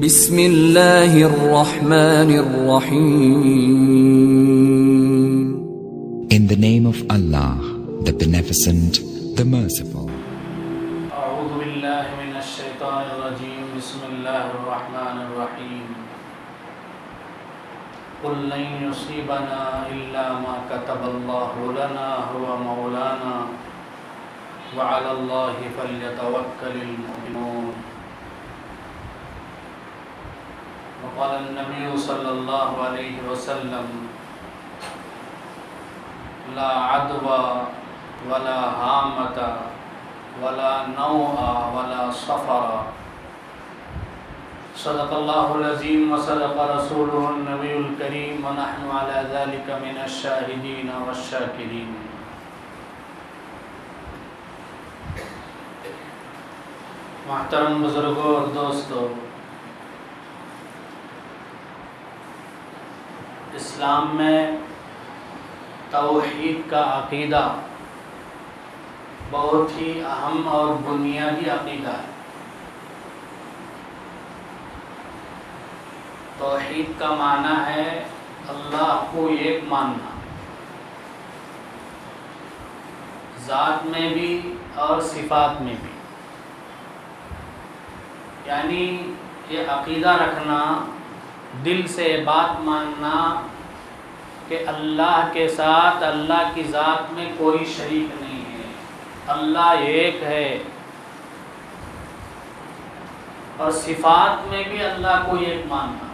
بسم اللہ الرحمن الرحیم. In the name of Allah, the Beneficent, the Merciful. اعوذ باللہ من الشیطان الرجیم. بسم اللہ الرحمن الرحیم. قل لن یصیبنا الا ما كتب اللہ لنا هو مولانا وعلى اللہ فلیتوکل المؤمنون. وقال النبی صلی اللہ علیہ وسلم لا عدوى ولا حامة ولا نوء ولا صفر. صدق اللہ العظیم وصدق رسولہ النبی الکریم ونحن على ذلك من الشاہدین والشاکرین. محترم بزرگوں اور دوستو، اسلام میں توحید کا عقیدہ بہت ہی اہم اور بنیادی عقیدہ ہے. توحید کا معنی ہے اللہ کو ایک ماننا، ذات میں بھی اور صفات میں بھی. یعنی یہ عقیدہ رکھنا، دل سے بات ماننا کہ اللہ کے ساتھ اللہ کی ذات میں کوئی شریک نہیں ہے، اللہ ایک ہے. اور صفات میں بھی اللہ کو ایک ماننا.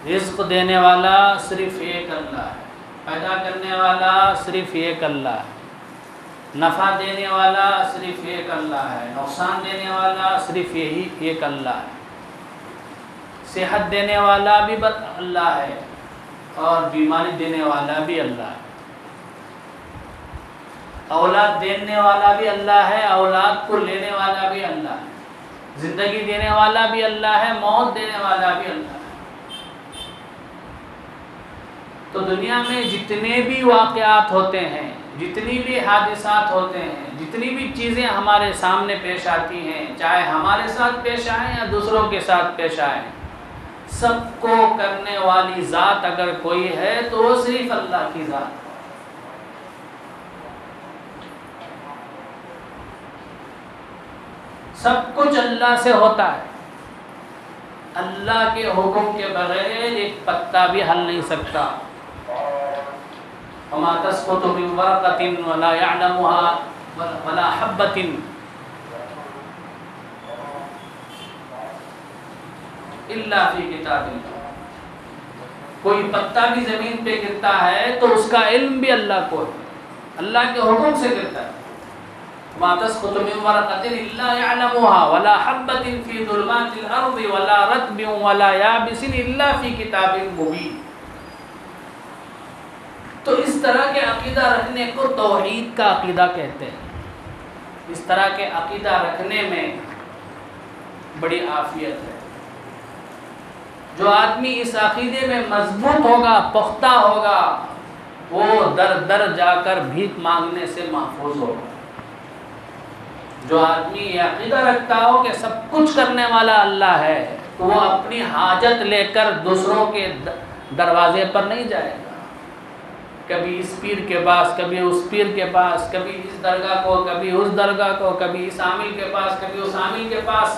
رزق دینے والا صرف ایک اللہ ہے، پیدا کرنے والا صرف ایک اللہ ہے، نفع دینے والا صرف ایک اللہ ہے، نقصان دینے والا صرف یہی ایک اللہ ہے. صحت دینے والا بھی اللہ ہے اور بیماری دینے والا بھی اللہ ہے. اولاد دینے والا بھی اللہ ہے، اولاد کو لینے والا بھی اللہ ہے. زندگی دینے والا بھی اللہ ہے، موت دینے والا بھی اللہ ہے. تو دنیا میں جتنے بھی واقعات ہوتے ہیں، جتنی بھی حادثات ہوتے ہیں، جتنی بھی چیزیں ہمارے سامنے پیش آتی ہیں، چاہے ہمارے ساتھ پیش آئیں یا دوسروں کے ساتھ پیش آئیں، سب کو کرنے والی ذات اگر کوئی ہے تو وہ صرف اللہ کی ذات ہے. سب کچھ اللہ سے ہوتا ہے. اللہ کے حکم کے بغیر ایک پتا بھی ہل نہیں سکتا. وما تسقط من ورقة ولا يعلمها ولا حبة الا فی کتاب. کوئی پتا بھی زمین پہ گرتا ہے تو اس کا علم بھی اللہ کو ہے، اللہ کے حکم سے گرتا ہے. ما تسقط من ورقة الا يعلمها ولا حبة في ظلمات الارض ولا رطب ولا يابس الا في کتاب مبین. تو اس طرح کے عقیدہ رکھنے کو توحید کا عقیدہ کہتے ہیں. اس طرح کے عقیدہ رکھنے میں بڑی عافیت ہے. جو آدمی اس عقیدے میں مضبوط ہوگا، پختہ ہوگا، وہ در در جا کر بھیک مانگنے سے محفوظ ہوگا. جو آدمی یہ عقیدہ رکھتا ہو کہ سب کچھ کرنے والا اللہ ہے، تو وہ اپنی حاجت لے کر دوسروں کے دروازے پر نہیں جائے گا. کبھی اس پیر کے پاس، کبھی اس پیر کے پاس، کبھی اس درگاہ کو، کبھی اس درگاہ کو، کبھی اس عامل کے پاس، کبھی اس عامل کے پاس،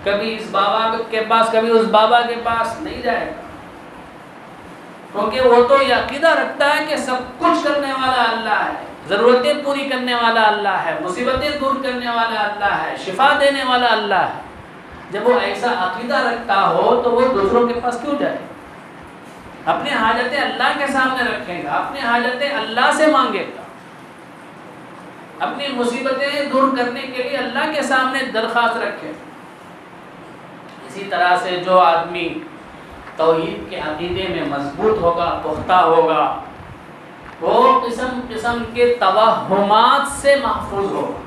کبھی اس بابا کے پاس، کبھی اس بابا کے پاس نہیں جائے گا. کیونکہ وہ تو یہ عقیدہ رکھتا ہے کہ سب کچھ کرنے والا اللہ ہے، ضرورتیں پوری کرنے والا اللہ ہے، مصیبتیں دور کرنے والا اللہ ہے، شفا دینے والا اللہ ہے. جب وہ ایسا عقیدہ رکھتا ہو تو وہ دوسروں کے پاس کیوں جائے؟ اپنی حاجتیں اللہ کے سامنے رکھے گا، اپنی حاجتیں اللہ سے مانگے گا، اپنی مصیبتیں دور کرنے کے لیے اللہ کے سامنے درخواست رکھے گا. اسی طرح سے جو آدمی توحید کے عقیدے میں مضبوط ہوگا، پختہ ہوگا، وہ قسم قسم کے توہمات سے محفوظ ہوگا.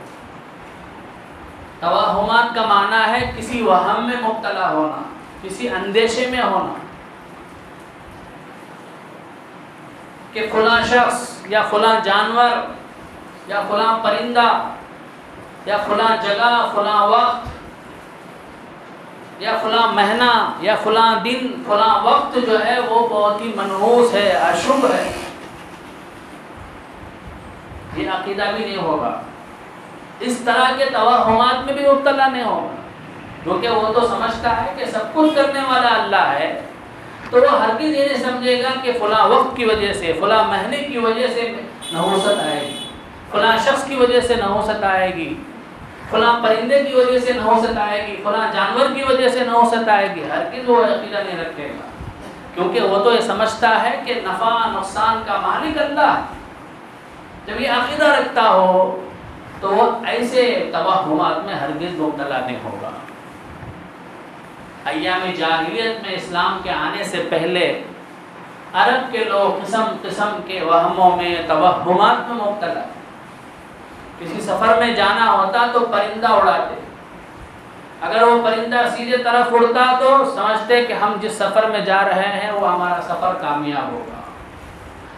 توہمات کا معنی ہے کسی وہم میں مبتلا ہونا، کسی اندیشے میں ہونا کہ فلاں شخص یا فلاں جانور یا فلاں پرندہ یا فلاں جگہ، فلاں وقت یا فلاں مہینہ یا فلاں دن فلاں وقت جو ہے وہ بہت ہی منحوس ہے، اشبھ ہے، یہ عقیدہ بھی نہیں ہوگا. اس طرح کے توہمات میں بھی مبتلا نہیں ہوگا، کیونکہ وہ تو سمجھتا ہے کہ سب کچھ کرنے والا اللہ ہے، تو وہ ہرگز یہ نہیں سمجھے گا کہ فلاں وقت کی وجہ سے، فلاں مہینے کی وجہ سے نحوست آئے گی، فلاں شخص کی وجہ سے نحوست آئے گی، فلاں پرندے کی وجہ سے نحوست آئے گی، فلاں جانور کی وجہ سے نحوست آئے گی. ہرگز وہ عقیدہ نہیں رکھے گا، کیونکہ وہ تو یہ سمجھتا ہے کہ نفع نقصان کا مالک اللہ ہے. جب یہ عقیدہ رکھتا ہو تو وہ ایسے توہمات میں ہرگز مبتلا نہیں ہوگا. ایام جاہلیت میں اسلام کے آنے سے پہلے عرب کے لوگ قسم قسم کے وہموں میں توہمات میں مبتلا. کسی سفر میں جانا ہوتا تو پرندہ اڑاتے، اگر وہ پرندہ سیدھے طرف اڑتا تو سمجھتے کہ ہم جس سفر میں جا رہے ہیں وہ ہمارا سفر کامیاب ہوگا.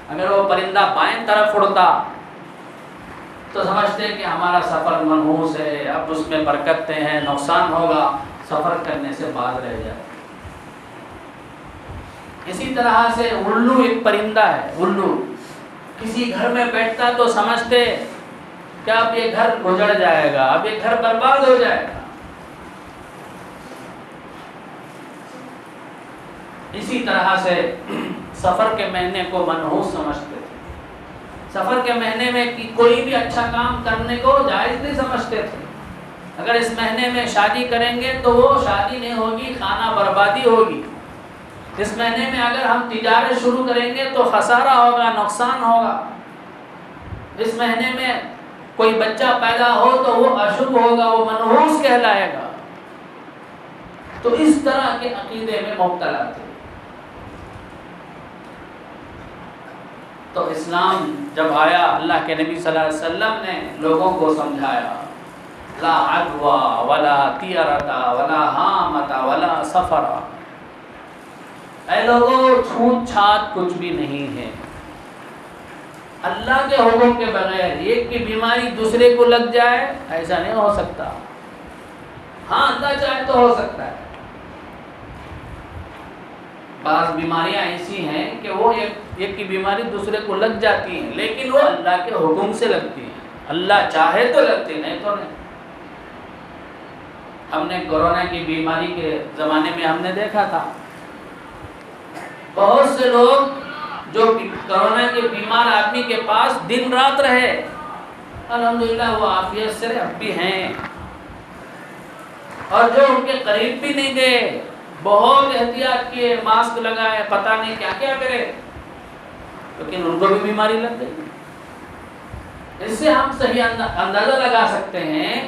اگر وہ پرندہ بائیں طرف اڑتا تو سمجھتے کہ ہمارا سفر منحوس ہے، اب اس میں برکتیں ہیں، نقصان ہوگا، سفر کرنے سے باز رہ جائے. اسی طرح سے الو ایک پرندہ ہے. الو کسی گھر میں بیٹھتا تو سمجھتے کہ اب یہ گھر اجڑ جائے گا، اب یہ گھر برباد ہو جائے گا. اسی طرح سے سفر کے مہینے کو منحوس سمجھتے تھے. سفر کے مہینے میں کوئی بھی اچھا کام کرنے کو جائز نہیں سمجھتے تھے. اگر اس مہینے میں شادی کریں گے تو وہ شادی نہیں ہوگی، خانہ بربادی ہوگی. اس مہینے میں اگر ہم تجارت شروع کریں گے تو خسارہ ہوگا، نقصان ہوگا. اس مہینے میں کوئی بچہ پیدا ہو تو وہ اشبھ ہوگا، وہ منحوس کہلائے گا. تو اس طرح کے عقیدے میں مبتلا تھے. تو اسلام جب آیا، اللہ کے نبی صلی اللہ علیہ وسلم نے لوگوں کو سمجھایا، لا عدوى ولا طیرۃ ولا ہامۃ ولا سفر. اے لوگوں، چھوت چھات کچھ بھی نہیں ہے. اللہ کے حکم کے بغیر ایک کی بیماری دوسرے کو لگ جائے ایسا نہیں ہو سکتا. ہاں اللہ چاہے تو ہو سکتا ہے. بعض بیماریاں ایسی ہیں کہ وہ ایک کی بیماری دوسرے کو لگ جاتی ہیں، لیکن وہ اللہ کے حکم سے لگتی ہیں. اللہ چاہے تو لگتی، نہیں تو نہیں. ہم نے کورونا کی بیماری کے زمانے میں ہم نے دیکھا تھا بہت سے لوگ جو کورونا کے بیمار آدمی کے پاس دن رات رہے، الحمدللہ وہ عافیت سے اب بھی ہیں. اور جو ان کے قریب بھی نہیں گئے، بہت احتیاط کیے، ماسک لگائے، پتہ نہیں کیا کیا کرے، لیکن ان کو بھی بیماری لگ گئی. اس سے ہم صحیح اندازہ لگا سکتے ہیں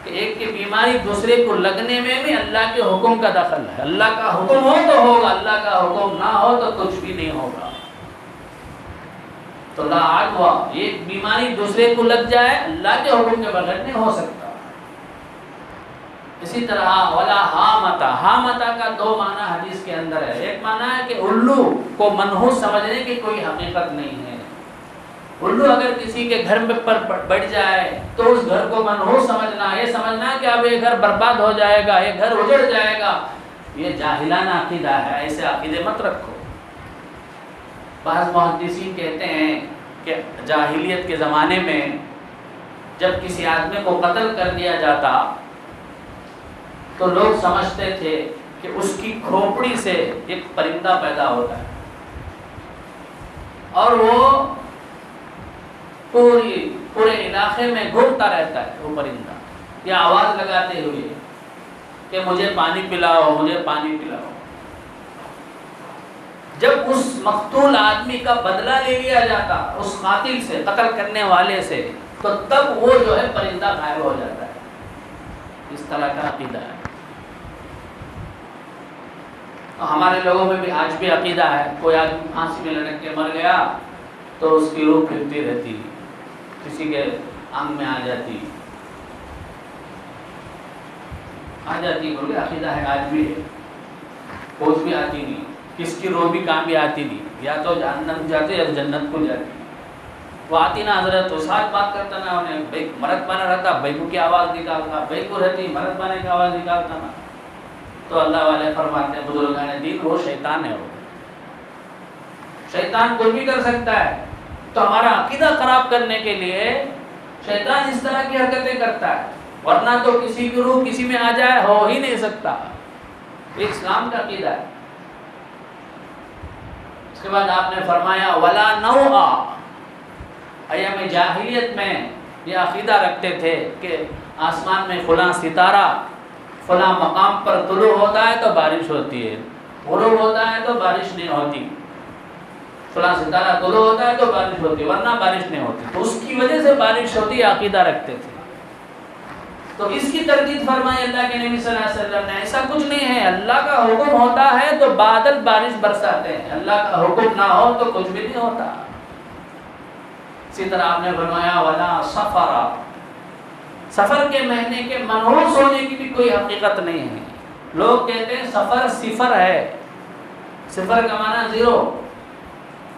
کہ ایک کی بیماری دوسرے کو لگنے میں بھی اللہ کے حکم کا دخل ہے. اللہ کا حکم ہو تو ہوگا، اللہ کا حکم نہ ہو تو کچھ بھی نہیں ہوگا. تو لا عدوى، ایک بیماری دوسرے کو لگ جائے اللہ کے حکم کے بغیر نہیں ہو سکتا. اسی طرح ولا ہامۃ. ہامۃ کا دو معنی حدیث کے اندر ہے. ایک معنی ہے کہ الو کو منحوس سمجھنے کی کوئی حقیقت نہیں ہے. الو اگر کسی کے گھر میں پر بیٹھ جائے تو اس گھر کو منحوس سمجھنا، یہ سمجھنا کہ اب یہ گھر برباد ہو جائے گا، یہ گھر اجڑ جائے گا. یہ جاہلانہ عقیدہ ہے. ایسے عقیدے مت رکھو. بعض محدثین کہتے ہیں کہ جاہلیت کے زمانے میں جب کسی آدمی کو قتل کر دیا جاتا تو لوگ سمجھتے تھے کہ اس کی کھوپڑی سے ایک پرندہ پیدا ہوتا ہے اور وہ پورے علاقے میں گھومتا رہتا ہے. وہ پرندہ یہ آواز لگاتے ہوئے کہ مجھے پانی پلاؤ، مجھے پانی پلاؤ. جب اس مقتول آدمی کا بدلہ لے لیا جاتا اس قاتل سے، قتل کرنے والے سے، تو تب وہ جو ہے پرندہ غائب ہو جاتا ہے. اس طرح کا عقیدہ ہے. ہمارے لوگوں میں بھی آج بھی عقیدہ ہے. کوئی آدمی پھانسی میں لٹک کے مر گیا تو اس کی روح پھرتی رہتی، کسی کے انگ میں آ جاتی بولے عقیدہ ہے. آج بھی ہے. ہوش بھی آتی نہیں، کس کی روح بھی کام بھی آتی نہیں. یا تو جہنم جاتے یا جنت کو جاتی. وہ آتی نا حضرت تو ساتھ بات کرتا نا، انہیں مرد بنا رہتا، بیگو کی آواز نکالتا، بیگو رہتی مرد بانے کی آواز نکالتا نا. تو اللہ والے فرماتے ہیں بزرگان دین وہ شیطان ہے، وہ شیطان کوئی بھی کر سکتا ہے. تو ہمارا عقیدہ خراب کرنے کے لیے شیطان اس طرح کی حرکتیں کرتا ہے، ورنہ تو کسی کی روح کسی میں آ جائے ہو ہی نہیں سکتا. یہ اسلام کا عقیدہ ہے. اس کے بعد آپ نے فرمایا ولا نوعا، ایام جاہلیت میں یہ عقیدہ رکھتے تھے کہ آسمان میں فلاں ستارہ فلاں مقام پر طلوع ہوتا ہے تو بارش ہوتی ہے، غروب ہوتا ہے تو بارش نہیں ہوتی، فلاں ستارہ طلوع ہوتا ہے تو بارش ہوتی ہے ورنہ بارش نہیں ہوتی، تو اس کی وجہ سے بارش ہوتی ہے، عقیدہ رکھتے تھے. تو اس کی تردید فرمائی اللہ کے نبی صلی اللہ علیہ وسلم نے ایسا کچھ نہیں ہے، اللہ کا حکم ہوتا ہے تو بادل بارش برساتے ہیں، اللہ کا حکم نہ ہو تو کچھ بھی نہیں ہوتا. اسی طرح آپ نے فرمایا ولا سفر، سفر کے مہینے کے منحوس ہونے کی بھی کوئی حقیقت نہیں ہے. لوگ کہتے ہیں سفر صفر ہے، صفر کا معنی زیرو،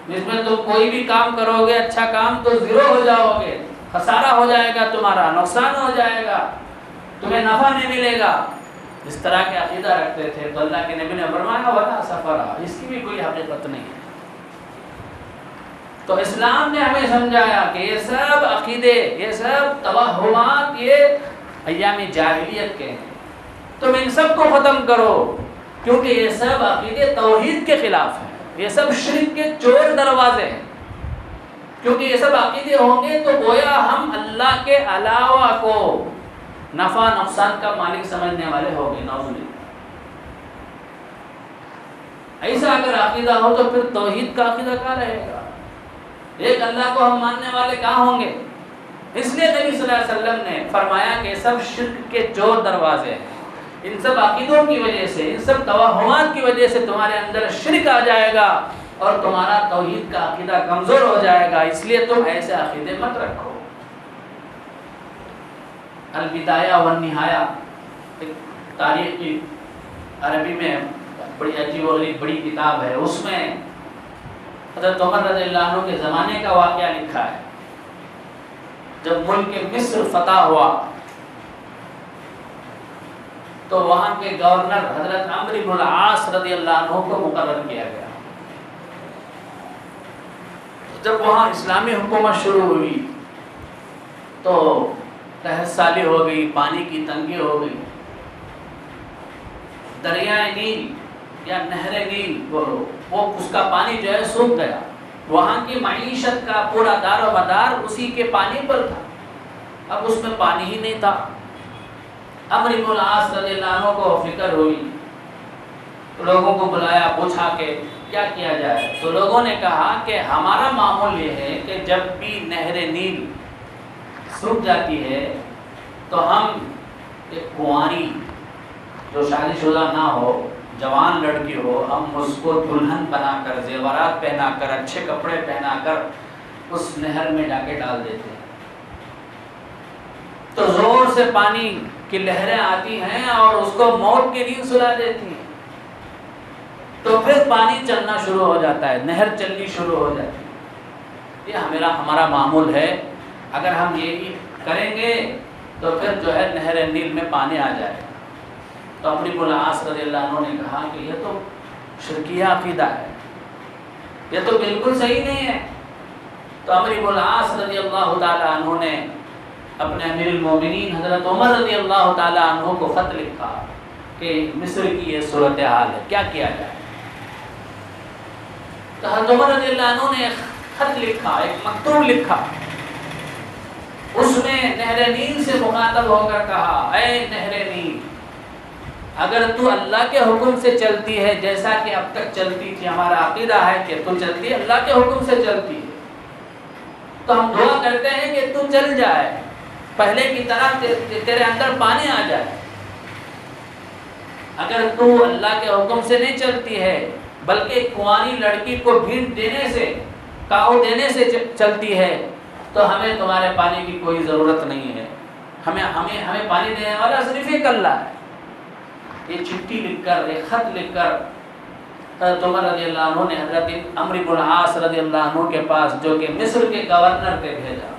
جس میں تم کوئی بھی کام کرو گے اچھا کام تو زیرو ہو جاؤ گے، خسارہ ہو جائے گا، تمہارا نقصان ہو جائے گا، تمہیں نفع نہیں ملے گا. اس طرح کے عقیدہ رکھتے تھے. تو اللہ کے نبی نے فرمایا ولا سفر، اس کی بھی کوئی حقیقت نہیں ہے. تو اسلام نے ہمیں سمجھایا کہ یہ سب عقیدے، یہ سب توہمات یہ ایام جاہلیت کے ہیں، تم ان سب کو ختم کرو، کیونکہ یہ سب عقیدے توحید کے خلاف ہیں، یہ سب شرک کے چور دروازے ہیں. کیونکہ یہ سب عقیدے ہوں گے تو گویا ہم اللہ کے علاوہ کو نفع نقصان کا مالک سمجھنے والے ہوں گے. نعوذ باللہ. ایسا اگر عقیدہ ہو تو پھر توحید کا عقیدہ کیا رہے گا؟ ایک اللہ کو ہم ماننے والے کہاں ہوں گے؟ اس لیے نبی صلی اللہ علیہ وسلم نے فرمایا کہ سب شرک کے چور دروازے ہیں. ان سب عقیدوں کی وجہ سے، ان سب توہمات کی وجہ سے تمہارے اندر شرک آ جائے گا اور تمہارا توحید کا عقیدہ کمزور ہو جائے گا. اس لیے تم ایسے عقیدے مت رکھو. البدایہ والنہایہ ایک تاریخ کی عربی میں بڑی عجیب و غریب بڑی کتاب ہے. اس میں حضرت عمر رضی اللہ عنہ کے زمانے کا واقعہ لکھا ہے. جب ملک مصر فتح ہوا تو وہاں کے گورنر حضرت عمرو بن العاص رضی اللہ عنہ کو مقرر کیا گیا. جب وہاں اسلامی حکومت شروع ہوئی تو قحط سالی ہو گئی، پانی کی تنگی ہو گئی. دریائے نیل یا نہر نیل وہ اس کا پانی جو ہے سوکھ گیا. وہاں کی معیشت کا پورا دار و مدار اسی کے پانی پر تھا. اب اس میں پانی ہی نہیں تھا. عمرو بن العاص رضی اللہ عنہ کو فکر ہوئی، لوگوں کو بلایا، پوچھا کہ کیا کیا جائے. تو لوگوں نے کہا کہ ہمارا معمول یہ ہے کہ جب بھی نہر نیل سوکھ جاتی ہے تو ہم ایک کنواری جو شادی شدہ نہ ہو، جوان لڑکی ہو، ہم اس کو دلہن بنا کر، زیورات پہنا کر، اچھے کپڑے پہنا کر اس نہر میں جا کے ڈال دیتے ہیں. تو زور سے پانی کی لہریں آتی ہیں اور اس کو موت کی نیند سلا دیتی ہیں. تو پھر پانی چلنا شروع ہو جاتا ہے، نہر چلنی شروع ہو جاتی ہے. یہ ہمارا معمول ہے. اگر ہم یہ کریں گے تو پھر جو ہے نہر نیل میں پانی آ جائے گا. تو عمرو بن العاص رضی اللہ عنہ نے کہا کہ یہ تو شرکیہ عقیدہ ہے، یہ تو بالکل صحیح نہیں ہے. تو عمرو بن العاص رضی اللہ تعالی عنہ نے اپنے امیر المومنین حضرت عمر رضی اللہ تعالی عنہ کو خط لکھا کہ مصر کی یہ صورتحال ہے، کیا کیا جائے. تو حضرت عمر رضی اللہ عنہ نے ایک خط لکھا، ایک مکتوب لکھا. اس میں نہر نیل سے مخاطب ہو کر کہا، اے نہر نیل، اگر تو اللہ کے حکم سے چلتی ہے جیسا کہ اب تک چلتی تھی، ہمارا عقیدہ ہے کہ تو چلتی ہے اللہ کے حکم سے چلتی ہے، تو ہم دعا کرتے ہیں کہ تو چل جائے، پہلے کی طرح تیرے اندر پانی آ جائے. اگر تو اللہ کے حکم سے نہیں چلتی ہے بلکہ کنواری لڑکی کو بھیٹ دینے سے، کاؤ دینے سے چلتی ہے، تو ہمیں تمہارے پانی کی کوئی ضرورت نہیں ہے. ہمیں پانی دینے والا صرف ایک اللہ ہے. یہ چٹھی لکھ کر، ایک خط لکھ کر حضرت عمر رضی اللہ عنہ نے حضرت عمرو بن العاص رضی اللہ عنہ کے پاس، جو کہ مصر کے گورنر تھے، بھیجا.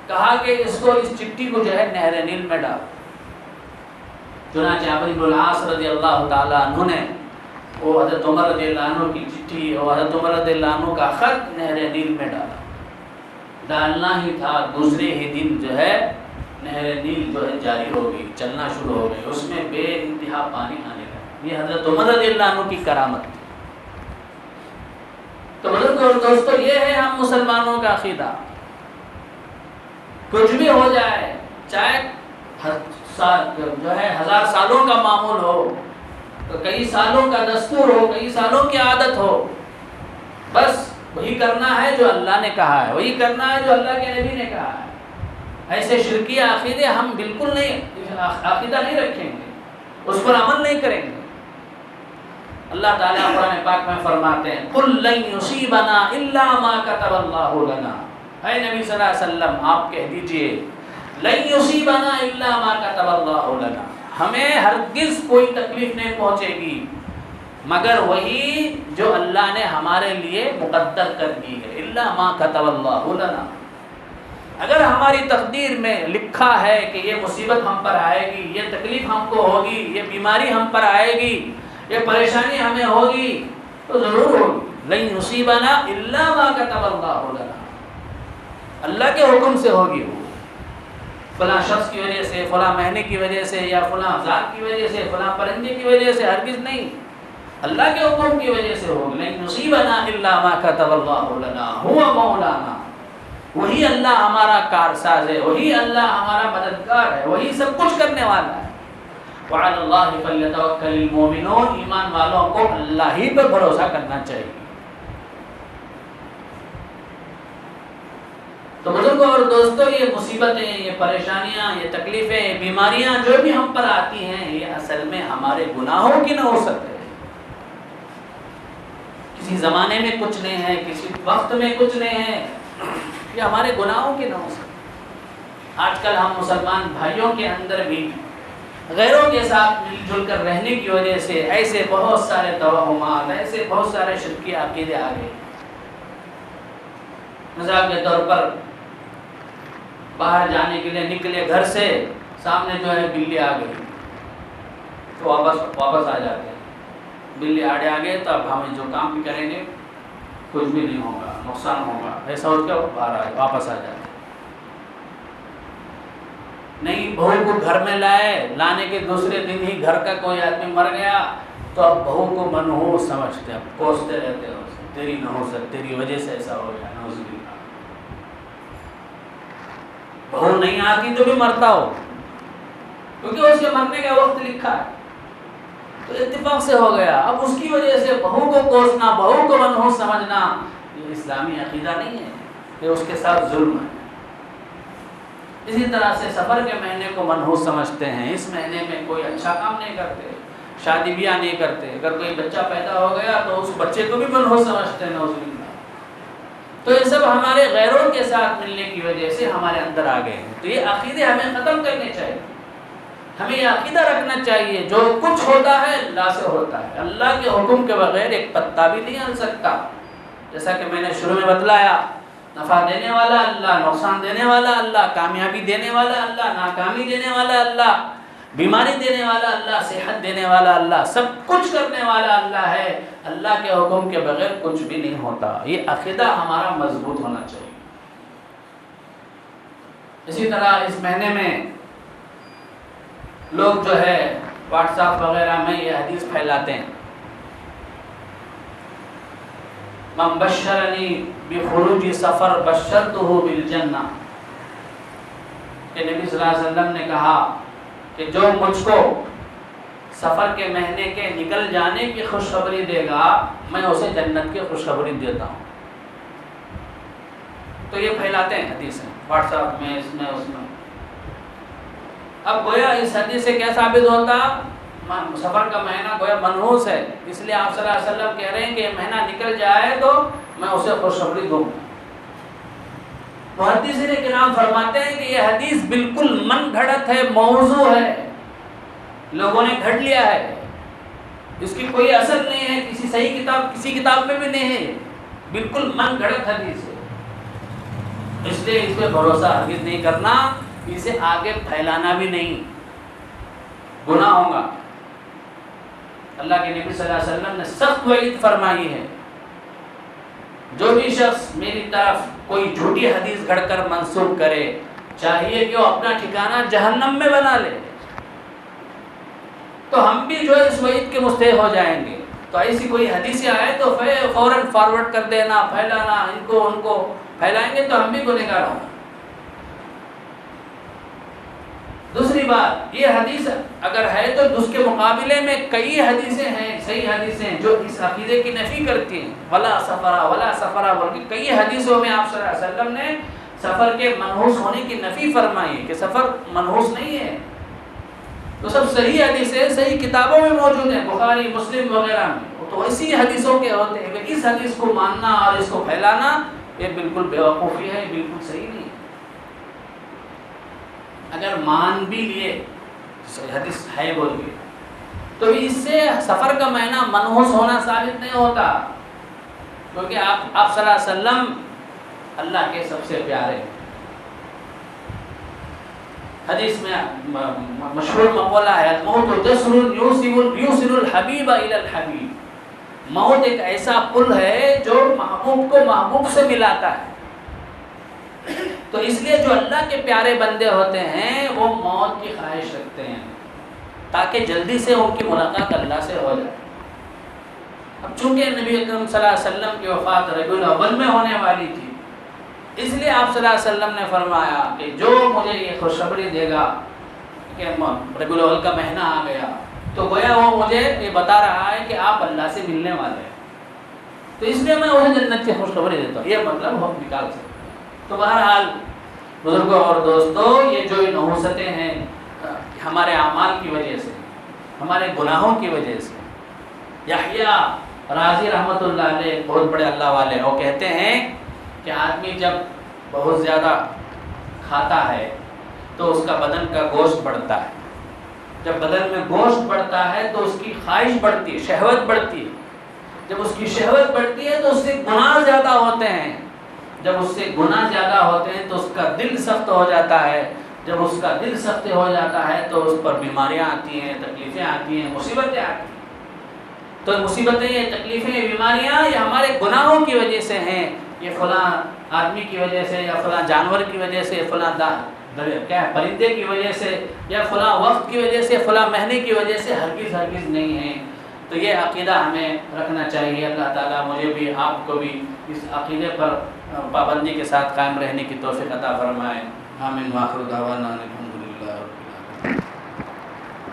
کہا کہ اس چٹھی کو جو ہے نہر نیل میں ڈال. چنانچہ عمرو بن العاص رضی اللہ تعالیٰ عنہ نے وہ حضرت عمر رضی اللہ عنہ کی چٹھی اور حضرت عمر رضی اللہ عنہ کا خط نہر نیل میں ڈالنا ہی تھا، دوسرے ہی دن جو ہے نہر نیل جو ہے جاری ہو گئی، چلنا شروع ہو گئی، اس میں بے انتہا پانی آنے لگا۔ یہ حضرت عمر رضی اللہ عنہ کی کرامت تھی۔ تو بزرگوں اور دوستو، یہ ہے ہم مسلمانوں کا عقیدہ۔ کچھ بھی ہو جائے، چاہے جو ہے 1000 سالوں کا معمول ہو، تو کئی سالوں کا دستور ہو، کئی سالوں کی عادت ہو، بس وہی کرنا ہے جو اللہ نے کہا ہے، وہی کرنا ہے جو اللہ کے نبی نے کہا ہے۔ ایسے شرکی عقیدے ہم بالکل نہیں، عقیدہ نہیں رکھیں گے، اس پر عمل نہیں کریں گے۔ اللہ تعالیٰ قرآن پاک میں فرماتے ہیں قُلْ لَن يُصِيبَنَا إِلَّا مَا كَتَبَ اللَّهُ لَنَا، اے نبی صلی اللہ علیہ وسلم آپ کہہ دیجئے لَن يُصِيبَنَا إِلَّا مَا كَتَبَ اللَّهُ لَنَا، ہمیں ہرگز کوئی تکلیف نہیں پہنچے گی مگر وہی جو اللہ نے ہمارے لیے مقدر کر دی ہے، الا ما كتب اللہ لنا۔ اگر ہماری تقدیر میں لکھا ہے کہ یہ مصیبت ہم پر آئے گی، یہ تکلیف ہم کو ہوگی، یہ بیماری ہم پر آئے گی، یہ پریشانی ہمیں ہوگی، تو ضرور ہوگی۔ لن یصیبنا الا ما كتب اللہ لنا، اللہ کے حکم سے ہوگی وہ، فلاں شخص کی وجہ سے، فلاں مہینے کی وجہ سے، یا فلاں ذات کی وجہ سے، فلاں پرندے کی وجہ سے، ہرگز نہیں، اللہ کے حکم کی وجہ سے ہوگی۔ لیکن نصیبنا الا ما كتب اللہ لنا هو مولانا، وہی اللہ ہمارا کارساز ہے، وہی اللہ ہمارا مددگار ہے، وہی سب کچھ کرنے والا ہے۔ وعلی اللہ فلیتوکل المؤمنون، ایمان والوں کو اللہ ہی پر بھروسہ کرنا چاہیے۔ تو بزرگوں اور دوستوں، یہ مصیبتیں، یہ پریشانیاں، یہ تکلیفیں، یہ بیماریاں جو بھی ہم پر آتی ہیں، یہ اصل میں ہمارے گناہوں کی نحوست ہے۔ کسی زمانے میں کچھ نہیں ہے، کسی وقت میں کچھ نہیں ہے، یہ ہمارے گناہوں کی نحوست۔ آج کل ہم مسلمان بھائیوں کے اندر بھی غیروں کے ساتھ مل جل کر رہنے کی وجہ سے ایسے بہت سارے توہمات، ایسے بہت سارے شرکی عقیدے آ گئے۔ مثال کے طور پر باہر جانے کے لیے نکلے گھر سے، سامنے جو ہے بلی آ گئی تو واپس آ جاتے ہیں۔ بلی آڑے آ گئے تو اب ہمیں جو کام بھی کریں گے کچھ بھی نہیں ہوگا، نقصان ہوگا، ایسا ہو کے باہر واپس آ جاتے ہیں۔ نہیں، بہو کو گھر میں لائے، لانے کے دوسرے دن ہی گھر کا کوئی آدمی مر گیا تو اب بہو کو منحوس سمجھتے ہیں، اب کوستے رہتے ہیں، تیری نحوست، تیری وجہ سے ایسا ہو گیا، نعوذ باللہ۔ بہو نہیں آتی تو بھی مرتا ہو، کیونکہ اس کے مرنے کا وقت لکھا ہے، تو اتفاق سے ہو گیا۔ اب اس کی وجہ سے بہو کو کوسنا، بہو کو منحوس سمجھنا، یہ اسلامی عقیدہ نہیں ہے، یہ اس کے ساتھ ظلم ہے۔ اسی طرح سے سفر کے مہینے کو منحوس سمجھتے ہیں، اس مہینے میں کوئی اچھا کام نہیں کرتے، شادی بیاہ نہیں کرتے، اگر کوئی بچہ پیدا ہو گیا تو اس بچے کو بھی منحوس سمجھتے ہیں، نعوذ باللہ۔ تو یہ سب ہمارے غیروں کے ساتھ ملنے کی وجہ سے ہمارے اندر آ گئے ہیں۔ تو یہ عقیدے ہمیں ختم کرنے چاہیے، ہمیں یہ عقیدہ رکھنا چاہیے جو کچھ ہوتا ہے اللہ سے ہوتا ہے، اللہ کے حکم کے بغیر ایک پتا بھی نہیں ہل سکتا۔ جیسا کہ میں نے شروع میں بتلایا، نفع دینے والا اللہ، نقصان دینے والا اللہ، کامیابی دینے والا اللہ، ناکامی دینے والا اللہ، بیماری دینے والا اللہ، صحت دینے والا اللہ، سب کچھ کرنے والا اللہ ہے۔ اللہ کے حکم کے بغیر کچھ بھی نہیں ہوتا۔ یہ عقیدہ ہمارا مضبوط ہونا چاہیے۔ اسی طرح اس مہینے میں لوگ جو ہے واٹس ایپ وغیرہ میں یہ حدیث پھیلاتے ہیں، من بشرنی بخروج سفر بشرتہ بالجنہ، کہ نبی صلی اللہ علیہ وسلم نے کہا کہ جو مجھ کو سفر کے مہینے کے نکل جانے کی خوشخبری دے گا، میں اسے جنت کی خوشخبری دیتا ہوں۔ تو یہ پھیلاتے ہیں حدیثیں واٹس ایپ میں، اس میں اس میں۔ اب گویا اس حدیث سے کیا ثابت ہوتا؟ سفر کا مہینہ گویا منحوس ہے، اس لیے آپ صلی اللہ علیہ وسلم کہہ رہے ہیں کہ یہ مہینہ نکل جائے تو میں اسے خوشخبری دوں گا۔ محدثین کرام فرماتے ہیں کہ یہ حدیث بالکل من گھڑت ہے، موضوع ہے، لوگوں نے گھڑ لیا ہے، اس کی کوئی اثر نہیں ہے، کسی صحیح کتاب، کسی کتاب میں بھی نہیں ہے، بالکل من گھڑت حدیث ہے۔ اس لیے اس پہ بھروسہ ہرگز نہیں کرنا، اسے آگے پھیلانا بھی نہیں۔ گناہ ہوگا. اللہ کے نبی صلی اللہ علیہ وسلم نے سخت وعید فرمائی ہے، جو بھی شخص میری طرف کوئی جھوٹی حدیث گھڑ کر منسوب کرے چاہیے کہ وہ اپنا ٹھکانہ جہنم میں بنا لے. تو ہم بھی جو ہے اس وعید کے مستحق ہو جائیں گے. تو ایسی کوئی حدیثیں آئے تو فوراً فارورڈ کر دینا، پھیلانا، ان کو پھیلائیں گے تو ہم بھی گنہگار ہوں گے. دوسری بات، یہ حدیث اگر ہے تو اس کے مقابلے میں کئی حدیثیں ہیں، صحیح حدیثیں جو اس عقیدے کی نفی کرتی ہیں. ولا سفرا بول کے کئی حدیثوں میں آپ صلی اللہ علیہ وسلم نے سفر کے منحوس ہونے کی نفی فرمائی ہے کہ سفر منحوس نہیں ہے. تو سب صحیح حدیثیں صحیح کتابوں میں موجود ہیں، بخاری، مسلم وغیرہ میں. تو اسی حدیثوں کے ہوتے ہیں کہ اس حدیث کو ماننا اور اس کو پھیلانا یہ بالکل بیوقوفی ہے، بالکل صحیح نہیں ہے. اگر مان بھی لیے حدیث ہے بول کے تو اس سے سفر کا معنی منحوس ہونا ثابت نہیں ہوتا، کیونکہ آپ صلی اللہ علیہ وسلم اللہ کے سب سے پیارے. حدیث میں مشہور مقولہ ہے، الموت جسر یوصل الحبیب الی الحبیب. موت ایک ایسا پل ہے جو محبوب کو محبوب سے ملاتا ہے. تو اس لیے جو اللہ کے پیارے بندے ہوتے ہیں وہ موت کی خواہش رکھتے ہیں تاکہ جلدی سے ان کی ملاقات اللہ سے ہو جائے. اب چونکہ نبی اکرم صلی اللہ علیہ وسلم کی وفات ربیع الاول میں ہونے والی تھی، اس لیے آپ صلی اللہ علیہ وسلم نے فرمایا کہ جو مجھے یہ خوشخبری دے گا کہ ربیع الاول کا مہینہ آ گیا تو گویا وہ مجھے یہ بتا رہا ہے کہ آپ اللہ سے ملنے والے ہیں، تو اس لیے میں انہیں جنت کی خوشخبری دیتا ہوں. یہ مطلب ہو نکال سکتے. تو بہرحال بزرگوں اور دوستوں، یہ جو نحوستیں ہیں ہمارے اعمال کی وجہ سے، ہمارے گناہوں کی وجہ سے. یحییٰ رازی رحمۃ اللہ علیہ بہت بڑے اللہ والے، وہ کہتے ہیں کہ آدمی جب بہت زیادہ کھاتا ہے تو اس کا بدن کا گوشت بڑھتا ہے. جب بدن میں گوشت بڑھتا ہے تو اس کی خواہش بڑھتی ہے، شہوت بڑھتی ہے. جب اس کی شہوت بڑھتی ہے تو اس سے گناہ زیادہ ہوتے ہیں. جب اس سے گناہ زیادہ ہوتے ہیں تو اس کا دل سخت ہو جاتا ہے. جب اس کا دل سخت ہو جاتا ہے تو اس پر بیماریاں آتی ہیں، تکلیفیں آتی ہیں، مصیبتیں آتی ہیں. تو مصیبتیں، یہ تکلیفیں، یہ بیماریاں یہ ہمارے گناہوں کی وجہ سے ہیں. یہ فلاں آدمی کی وجہ سے، یا فلاں جانور کی وجہ سے، فلاں پرندے کی وجہ سے، یا فلاں وقت کی وجہ سے، فلاں مہینے کی وجہ سے ہرگز نہیں ہیں. تو یہ عقیدہ ہمیں رکھنا چاہیے. اللہ تعالیٰ مجھے بھی آپ کو بھی اس عقیدے پر پابندی کے ساتھ قائم رہنے کی توفیق عطا فرمائے. آمین. وآخر دعوانا الحمدللہ رب العالمین.